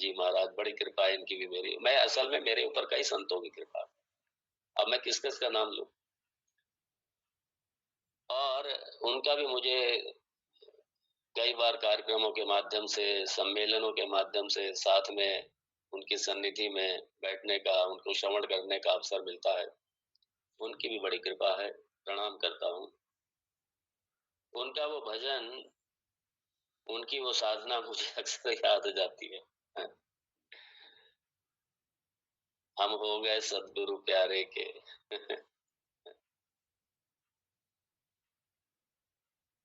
जी महाराज, बड़ी कृपा है इनकी भी मेरी। मैं असल में मेरे ऊपर कई संतों की कृपा है। अब मैं किस-किस का नाम लूँ? और उनका भी मुझे कई बार कार्यक्रमों के माध्यम से, सम्मेलनों के माध्यम से साथ में उनकी सन्निधि में बैठने का, उनको श्रवण करने का अवसर मिलता है। उनकी भी बड़ी कृपा है, प्रणाम करता हूँ। उनका वो भजन, उनकी वो साधना मुझे अक्सर याद हो जाती है। हम हो गए सद्गुरु प्यारे के।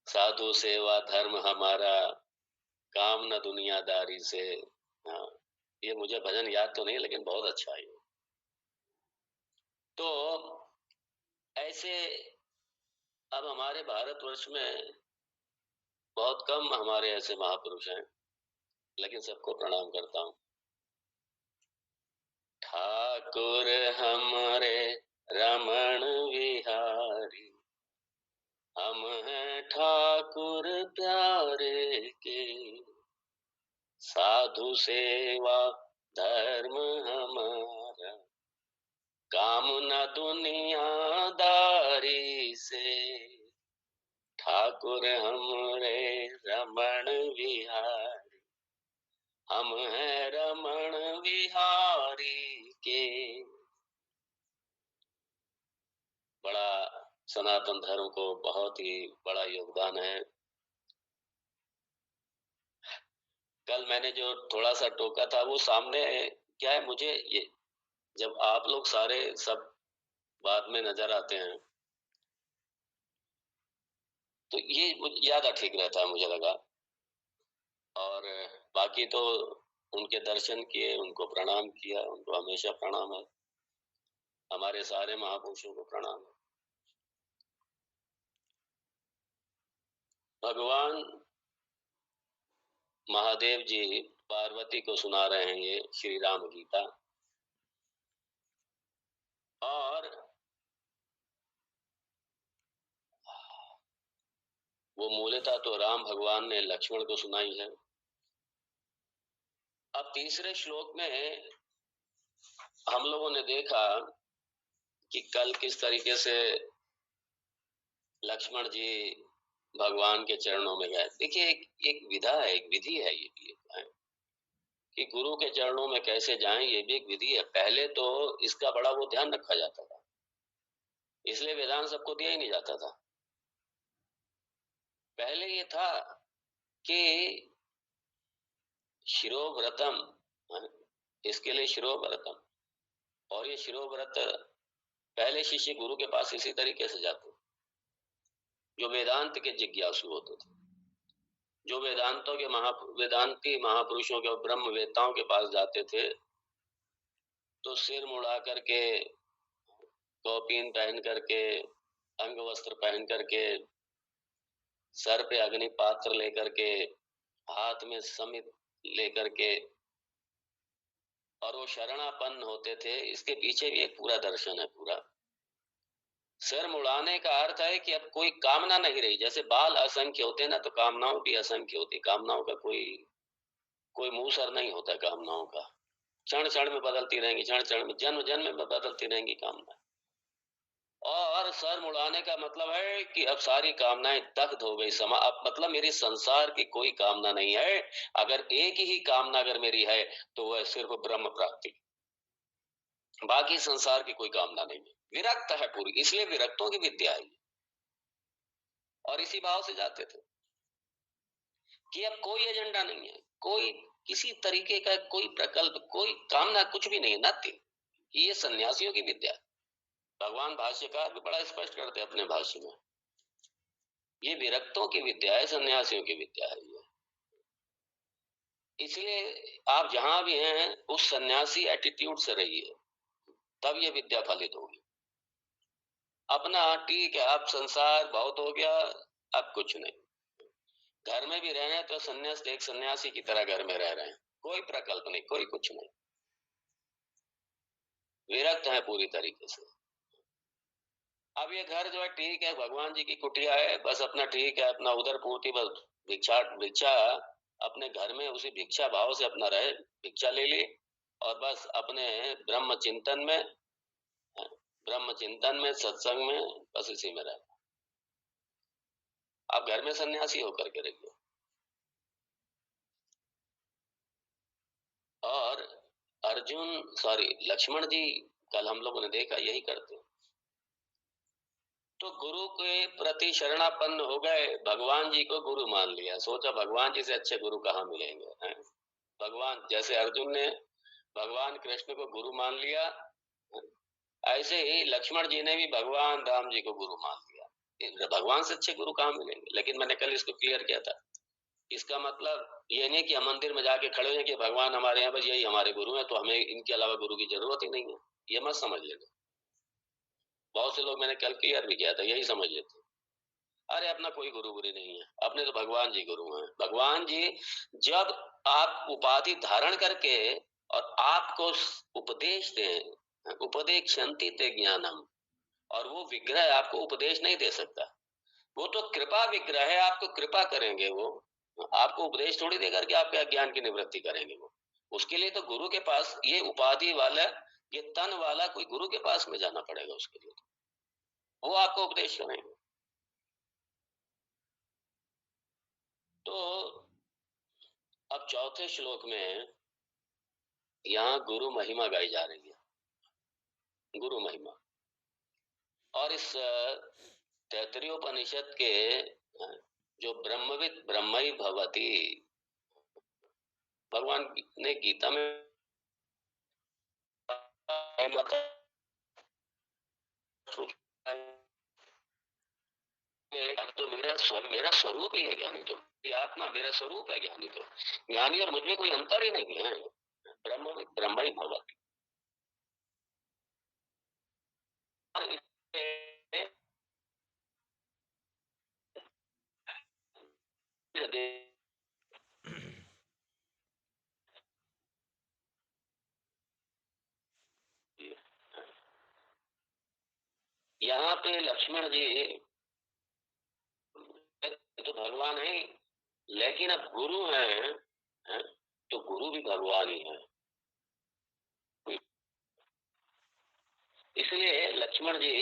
साधु सेवा धर्म हमारा, काम न दुनियादारी से। हाँ, ये मुझे भजन याद तो नहीं लेकिन बहुत अच्छा है ये। तो ऐसे अब हमारे भारतवर्ष में बहुत कम हमारे ऐसे महापुरुष हैं, लेकिन सबको प्रणाम करता हूँ। ठाकुर हमरे रमण विहारी, हम हैं ठाकुर प्यारे के। साधु सेवा धर्म हमारा, काम न दुनियादारी से। ठाकुर हमरे रमण विहारी, हम हैं रमण विहारी के। बड़ा सनातन धर्म को बहुत ही बड़ा योगदान है। कल मैंने जो थोड़ा सा टोका था वो सामने क्या है, मुझे ये जब आप लोग सारे सब बाद में नजर आते हैं तो ये ज्यादा ठीक रहता है मुझे लगा। और बाकी तो उनके दर्शन किए, उनको प्रणाम किया, उनको हमेशा प्रणाम है। हमारे सारे महापुरुषों को प्रणाम है। भगवान महादेव जी पार्वती को सुना रहे हैं ये श्री राम गीता। और वो मूलतः तो राम भगवान ने लक्ष्मण को सुनाई है। अब तीसरे श्लोक में हम लोगों ने देखा कि कल किस तरीके से लक्ष्मण जी भगवान के चरणों में गए। देखिए एक विधा है, एक विधि है ये भी है कि गुरु के चरणों में कैसे जाएं, ये भी एक विधि है। पहले तो इसका बड़ा वो ध्यान रखा जाता था, इसलिए वेदांत सबको दिया ही नहीं जाता था। पहले ये था कि शिरोव्रतम, इसके लिए शिरोव्रतम, और ये शिरोव्रत पहले शिष्य गुरु के पास इसी तरीके से जाते जो वेदांत के जिज्ञासु होते थे, जो वेदांतों के वेदांती महापुरुषों के, ब्रह्म वेताओं के पास जाते थे तो सिर मुड़ा करके, कौपीन पहन करके, अंग वस्त्र पहन करके, सर पे अग्नि पात्र लेकर के, हाथ में समित लेकर के, और वो शरणापन्न होते थे। इसके पीछे भी एक पूरा दर्शन है। पूरा सिर मुड़ाने का अर्थ है कि अब कोई कामना नहीं रही। जैसे बाल असंख्य होते हैं ना, तो कामनाओं भी असंख्य होती। कामनाओं का कोई कोई मुंह सर नहीं होता कामनाओं का। क्षण क्षण में बदलती रहेंगी, क्षण क्षण में, जन्म जन्म में बदलती रहेंगी कामना। और सर मुड़ाने का मतलब है कि अब सारी कामनाएं दग्ध हो गई, समा, अब मतलब मेरी संसार की कोई कामना नहीं है। अगर एक ही कामना अगर मेरी है तो वह सिर्फ ब्रह्म प्राप्ति, बाकी संसार की कोई कामना नहीं है। विरक्त है पूरी, इसलिए विरक्तों की विद्या है। और इसी भाव से जाते थे कि अब कोई एजेंडा नहीं है, कोई किसी तरीके का कोई प्रकल्प, कोई कामना, कुछ भी नहीं है, नथिंग। ये सन्यासियों की विद्या है। भगवान भाष्यकार भी बड़ा स्पष्ट करते हैं अपने भाष्य में, ये विरक्तों की विद्या है, सन्यासियों की विद्या है ये। इसलिए आप जहां भी हैं उस सन्यासी एटीट्यूड से रहिए, तब ये विद्या फलित होगी। अपना ठीक है, अब संसार बहुत हो गया, अब कुछ नहीं। घर में भी रह रहे हैं तो सन्यास, एक सन्यासी की तरह घर में रह रहे हैं, कोई प्रकल्प नहीं, कोई कुछ नहीं, विरक्त है पूरी तरीके से। अब ये घर जो है ठीक है, भगवान जी की कुटिया है, बस अपना ठीक है, अपना उदर पूर्ति, बस भिक्षा भिक्षा अपने घर में उसी भिक्षा भाव से अपना रहे, भिक्षा ले ली और बस अपने ब्रह्म चिंतन में, सत्संग में, बस इसी में रहे। आप घर में सन्यासी होकर के रहिए। और लक्ष्मण जी कल हम लोगों ने देखा यही करते हैं। तो गुरु के प्रति शरणापन्न हो गए, भगवान जी को गुरु मान लिया, सोचा भगवान जी से अच्छे गुरु कहाँ मिलेंगे हैं? भगवान, जैसे अर्जुन ने भगवान कृष्ण को गुरु मान लिया, ऐसे ही लक्ष्मण जी ने भी भगवान राम जी को गुरु मान लिया। भगवान से अच्छे गुरु कहाँ मिलेंगे? लेकिन मैंने कल इसको क्लियर किया था, इसका मतलब ये नहीं कि हम मंदिर में जाके खड़े हैं कि भगवान हमारे यहाँ, बस यही हमारे गुरु हैं, तो हमें इनके अलावा गुरु की जरूरत ही नहीं है, ये मत समझ लेना। बहुत से लोग, मैंने कल क्लियर भी किया था, यही समझ लेते, अरे अपना कोई गुरु गुरु नहीं है, अपने तो भगवान जी गुरु हैं। भगवान जी जब आप उपाधि धारण करके और आपको उपदेश दें, उपदेक्षन्ति ते ज्ञानम, और वो विग्रह आपको उपदेश नहीं दे सकता, वो तो कृपा विग्रह है, आपको कृपा करेंगे, वो आपको उपदेश थोड़ी देकर के आपके अज्ञान की निवृत्ति करेंगे। वो उसके लिए तो गुरु के पास, ये उपाधि वाला, ये तन वाला कोई गुरु के पास में जाना पड़ेगा, उसके लिए वो आपको उपदेश करेंगे। तो अब चौथे श्लोक में यहाँ गुरु महिमा गाई जा रही है, गुरु महिमा। और इस तैत्तरीयोपनिषद के जो ब्रह्मविद ब्रह्मई भवति, भगवान ने गीता में तो मेरा स्वरूप ही है ज्ञानी, तो आत्मा मेरा स्वरूप है ज्ञानी, तो ज्ञानी और मुझमें कोई अंतर ही नहीं है, ब्रह्मविद ब्रह्मई भवति। यहाँ पे लक्ष्मण जी तो भगवान है, लेकिन अब गुरु हैं, तो गुरु भी भगवान ही है। इसलिए लक्ष्मण जी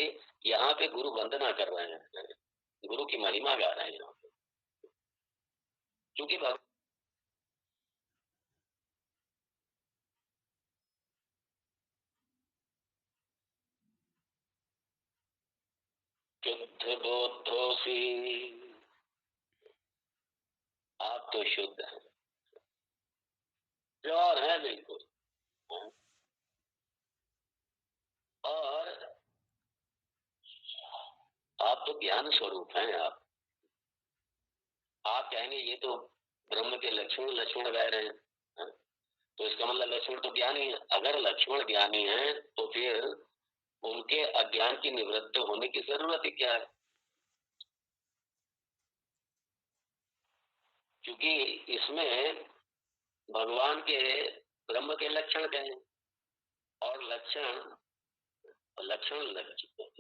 यहाँ पे गुरु वंदना कर रहे हैं, गुरु की महिमा गा रहे हैं यहाँ पे, क्योंकि शुद्ध बोधोसी, आप तो शुद्ध हैं, प्योर है बिल्कुल, और आप तो ज्ञान स्वरूप हैं। आप कहेंगे ये तो ब्रह्म के लक्ष्मण लक्ष्मण गाय रहे हैं, तो इसका मतलब लक्ष्मण तो ज्ञानी है। अगर लक्ष्मण ज्ञानी है तो फिर उनके अज्ञान की निवृत्ति होने की जरूरत ही क्या है? क्योंकि इसमें भगवान के ब्रह्म के लक्षण क्या हैं, और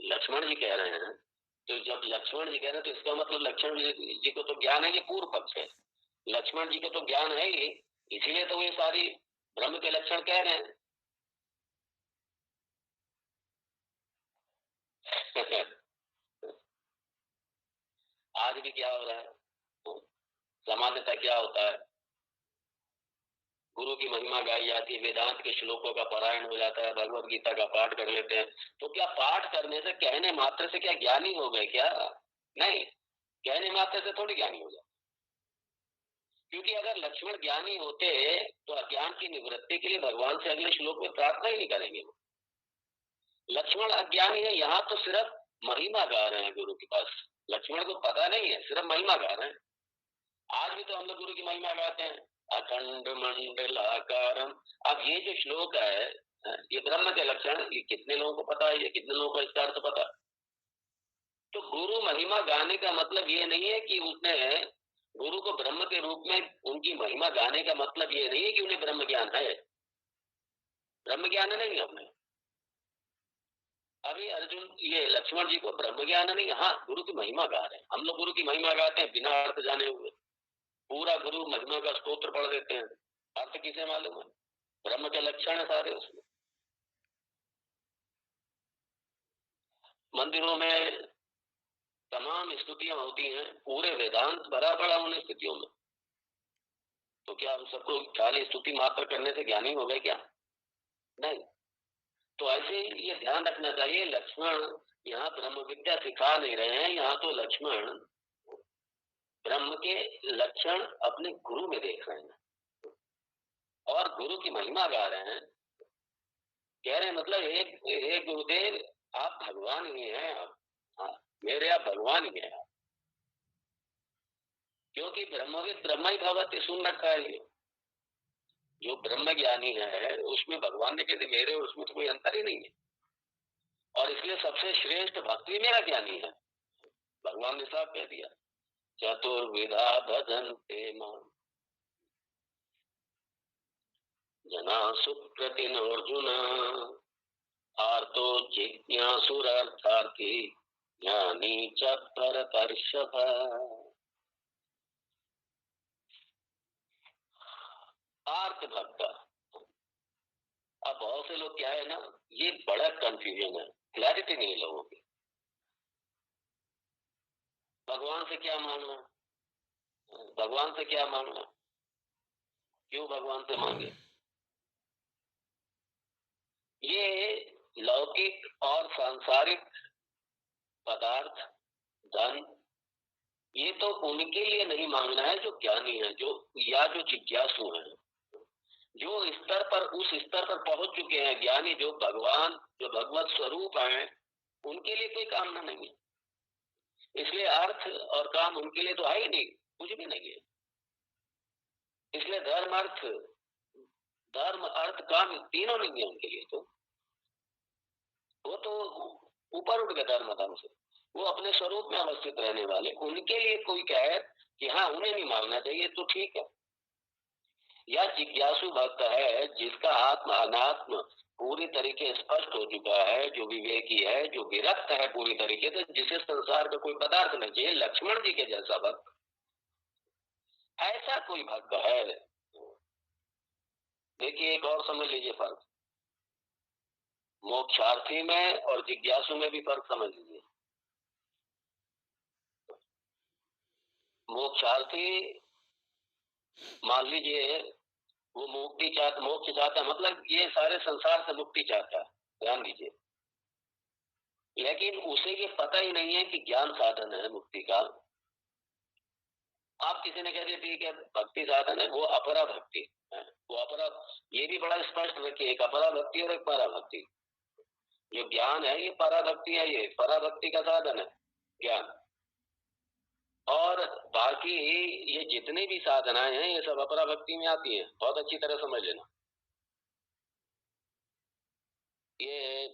लक्ष्मण जी कह रहे हैं, तो जब लक्ष्मण जी कह रहे हैं तो इसका मतलब लक्ष्मण जी को तो ज्ञान है, ये पूर्व पक्ष है, लक्ष्मण जी को तो ज्ञान है ही, इसलिए तो ये सारी ब्रह्म के लक्षण कह रहे हैं। आज भी क्या हो रहा है, सामान्यतः क्या होता है, गुरु की महिमा गाई जाती है, वेदांत के श्लोकों का पारायण हो जाता है, भगवत गीता का पाठ कर लेते हैं, तो क्या पाठ करने से, कहने मात्र से क्या ज्ञानी हो गए क्या? नहीं, कहने मात्र से थोड़ी ज्ञानी हो जाए, क्योंकि अगर लक्ष्मण ज्ञानी होते तो अज्ञान की निवृत्ति के लिए भगवान से अगले श्लोक में प्रार्थना ही नहीं करेंगे। लक्ष्मण अज्ञानी है, यहाँ तो सिर्फ महिमा गा रहे हैं गुरु के पास, लक्ष्मण को पता नहीं है, सिर्फ महिमा गा रहे हैं। आज भी तो हम लोग गुरु की महिमा गाते हैं, अखंड मंडलाकारम। अब ये जो श्लोक है, ये ब्रह्म के लक्षण, ये कितने लोगों को पता है, ये कितने लोगों को इसका अर्थ पता? तो गुरु महिमा गाने का मतलब ये नहीं है कि उसने गुरु को ब्रह्म के रूप में उनकी महिमा गाने का मतलब ये नहीं है कि उन्हें ब्रह्म ज्ञान है, ब्रह्म ज्ञान नहीं है अपने। अभी अर्जुन, ये लक्ष्मण जी को ब्रह्म ज्ञान नहीं, हाँ गुरु की महिमा गा रहे हैं। हम लोग गुरु की महिमा गाते हैं बिना अर्थ जाने हुए, पूरा गुरु महिमा का स्तोत्र पढ़ देते हैं, अर्थ किसे मालूम है? ब्रह्म के लक्षण है सारे उसमें। मंदिरों में तमाम स्तुतियां होती हैं, पूरे वेदांत भरा पड़ा उन स्तुतियों में। तो क्या हम सबको खाली स्तुति मात्र करने से ज्ञानी हो गए क्या? नहीं। तो ऐसे ही ये ध्यान रखना चाहिए, लक्ष्मण यहाँ ब्रह्म विद्या सिखा नहीं रहे हैं, यहाँ तो लक्ष्मण ब्रह्म के लक्षण अपने गुरु में देख रहे हैं और गुरु की महिमा गा रहे हैं। कह रहे हैं मतलब हे गुरुदेव, आप भगवान ही हैं, आप मेरे आप भगवान ही हैं। क्योंकि ब्रह्मविद ब्रह्म ही भवति सुन रखा है ये। जो ब्रह्म ज्ञानी है उसमें भगवान ने कहते मेरे और उसमें तो कोई अंतर ही नहीं है, और इसलिए सबसे श्रेष्ठ भक्ति मेरा ज्ञानी है। भगवान ने साफ कह दिया, चतुर्विधा भजन्ते मां जना सुप्रतिन अर्जुन आर्तो जिज्ञासुरार्थार्थी ज्ञानी च परतर्षभ। आर्थ भक्त। अब बहुत से लोग क्या है ना, ये बड़ा कंफ्यूजन है, क्लैरिटी नहीं है लोगों की। भगवान से क्या मांगना, भगवान से क्या मांगना, क्यों भगवान से मांगे? ये लौकिक और सांसारिक पदार्थ, धन, ये तो उनके लिए नहीं मांगना है जो ज्ञानी है, जो या जो जिज्ञासु है, जो स्तर पर उस स्तर पर पहुंच चुके हैं, ज्ञानी, जो भगवान, जो भगवत स्वरूप हैं, उनके लिए कोई कामना नहीं है। इसलिए अर्थ और काम उनके लिए तो है ही नहीं, कुछ भी नहीं है। इसलिए धर्म अर्थ काम तीनों नहीं है उनके लिए। तो वो तो ऊपर उठ गए धर्म से, वो अपने स्वरूप में अवस्थित रहने वाले। उनके लिए कोई कहे कि हाँ उन्हें नहीं मांगना चाहिए तो ठीक है। या जिज्ञासु भक्त है जिसका आत्म अनात्म पूरी तरीके स्पष्ट हो चुका है, जो विवेकी है, जो विरक्त है पूरी तरीके से, जिसे संसार का कोई पदार्थ नहीं चाहिए, लक्ष्मण जी के जैसा भक्त, ऐसा कोई भक्त है। देखिए एक और समझ लीजिए फर्क, मोक्षार्थी में और जिज्ञासु में भी फर्क समझ लीजिए। मोक्षार्थी मान लीजिए वो मुक्ति चाहता, मोक्ष चाहता, मतलब ये सारे संसार से मुक्ति चाहता है, ध्यान दीजिए, लेकिन उसे ये पता ही नहीं है कि ज्ञान साधन है मुक्ति का। आप किसी ने कह दिया ठीक है भक्ति साधन है, वो अपरा भक्ति है, वो अपरा, ये भी बड़ा स्पष्ट रखिए, एक अपरा भक्ति और एक परा भक्ति। जो ज्ञान है ये परा भक्ति है, ये परा भक्ति का साधन है ज्ञान, और बाकी ये जितने भी साधनाएं हैं ये सब अपरा भक्ति में आती हैं। बहुत अच्छी तरह समझ लेना। ये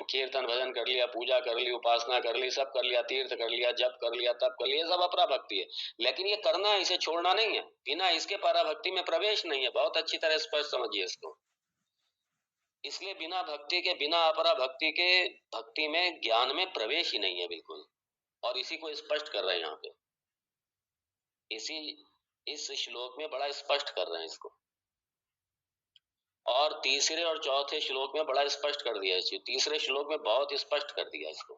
कीर्तन भजन कर लिया, पूजा कर ली, उपासना कर ली, सब कर लिया, तीर्थ कर लिया, जप कर लिया, तप कर लिया, सब अपरा भक्ति है, लेकिन ये करना है, इसे छोड़ना नहीं है। बिना इसके परा भक्ति में प्रवेश नहीं है। बहुत अच्छी तरह स्पष्ट समझिए इसको। इसलिए बिना भक्ति के, बिना अपरा भक्ति के भक्ति में, ज्ञान में प्रवेश ही नहीं है बिल्कुल। और इसी को स्पष्ट कर रहे हैं यहाँ पे, इस श्लोक में बड़ा स्पष्ट कर रहे हैं इसको। और तीसरे और चौथे श्लोक में बड़ा स्पष्ट कर दिया इसको, तीसरे श्लोक में बहुत स्पष्ट कर दिया इसको।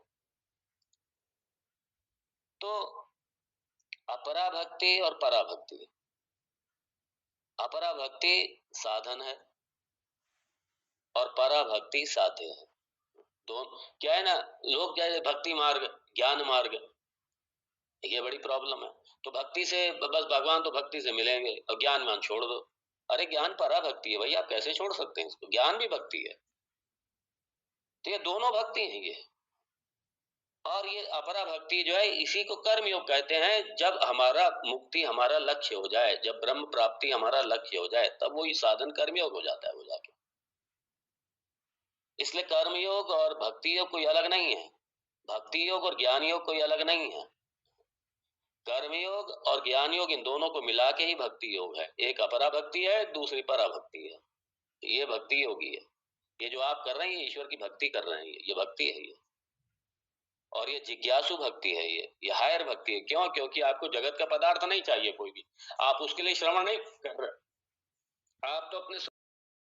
तो अपरा भक्ति और परा भक्ति, अपरा भक्ति साधन है और परा भक्ति साध्य है। दोनों क्या है ना, लोग क्या है, भक्ति मार्ग, ज्ञान मार्ग, ये बड़ी प्रॉब्लम है। तो भक्ति से बस भगवान तो भक्ति से मिलेंगे और ज्ञान मान छोड़ दो। अरे ज्ञान परा भक्ति है भाई, आप कैसे छोड़ सकते हैं इसको? ज्ञान भी भक्ति है, तो ये दोनों भक्ति है ये। और ये अपरा भक्ति जो है इसी को कर्म योग कहते हैं। जब हमारा मुक्ति हमारा लक्ष्य हो जाए, जब ब्रह्म प्राप्ति हमारा लक्ष्य हो जाए, तब वही साधन कर्म योग हो जाता है वो जाके। इसलिए कर्म योग और भक्ति योग कोई अलग नहीं है, भक्ति योग और ज्ञान योग कोई अलग नहीं है। कर्म योग और ज्ञान योग इन दोनों को मिला के ही भक्ति योग है। एक अपरा भक्ति है, दूसरी परा भक्ति है। ये भक्ति योगी है। ये जो आप कर रहे हैं, ईश्वर की भक्ति कर रहे हैं, ये भक्ति है ये। और ये जिज्ञासु भक्ति है, ये हायर भक्ति है। क्यों? क्योंकि आपको जगत का पदार्थ नहीं चाहिए कोई भी, आप उसके लिए श्रवण नहीं कर रहे, आप तो अपने